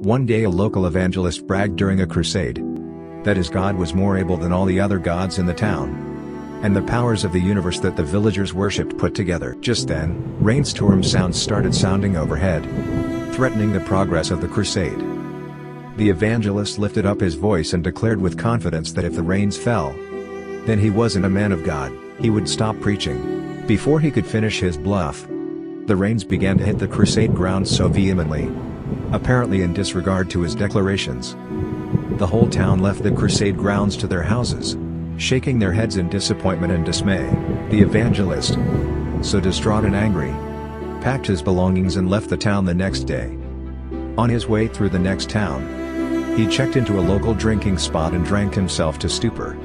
One day a local evangelist bragged during a crusade that his god was more able than all the other gods in the town and the powers of the universe that the villagers worshipped put together. Just then, rainstorm sounds started sounding overhead, threatening the progress of the crusade. The evangelist lifted up his voice and declared with confidence that if the rains fell, then he wasn't a man of God, he would stop preaching. Before he could finish his bluff, the rains began to hit the crusade grounds so vehemently, apparently in disregard to his declarations. The whole town left the crusade grounds to their houses, shaking their heads in disappointment and dismay. The evangelist, so distraught and angry, packed his belongings and left the town the next day. On his way through the next town, he checked into a local drinking spot and drank himself to stupor.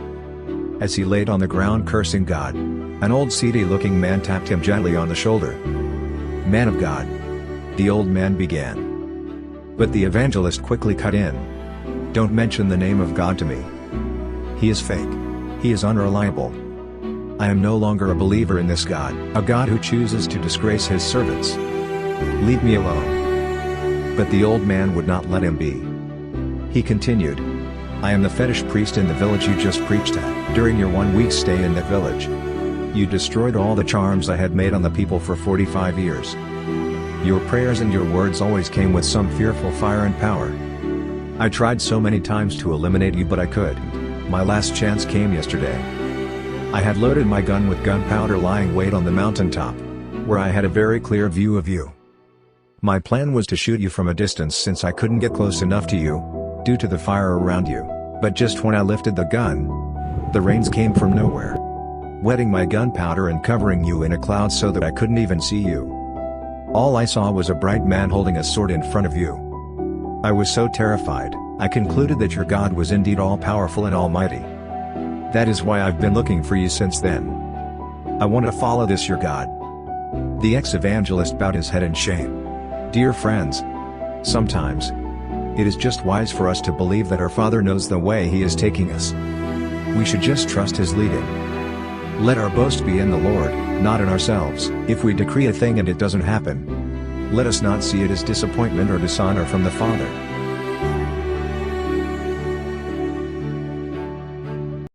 As he laid on the ground cursing God, an old seedy-looking man tapped him gently on the shoulder. "Man of God," the old man began. But the evangelist quickly cut in. "Don't mention the name of God to me. He is fake. He is unreliable. I am no longer a believer in this God, a God who chooses to disgrace his servants. Leave me alone." But the old man would not let him be. He continued, "I am the fetish priest in the village you just preached at. During your 1 week stay in that village, you destroyed all the charms I had made on the people for 45 years. Your prayers and your words always came with some fearful fire and power. I tried so many times to eliminate you but I could. My last chance came yesterday. I had loaded my gun with gunpowder lying wait on the mountaintop, where I had a very clear view of you. My plan was to shoot you from a distance since I couldn't get close enough to you, due to the fire around you, but just when I lifted the gun, the rains came from nowhere, wetting my gunpowder and covering you in a cloud so that I couldn't even see you. All I saw was a bright man holding a sword in front of you. I was so terrified, I concluded that your God was indeed all-powerful and almighty. That is why I've been looking for you since then. I want to follow this your God." The ex-evangelist bowed his head in shame. Dear friends, sometimes it is just wise for us to believe that our Father knows the way He is taking us. We should just trust His leading. Let our boast be in the Lord, not in ourselves. If we decree a thing and it doesn't happen, let us not see it as disappointment or dishonor from the Father.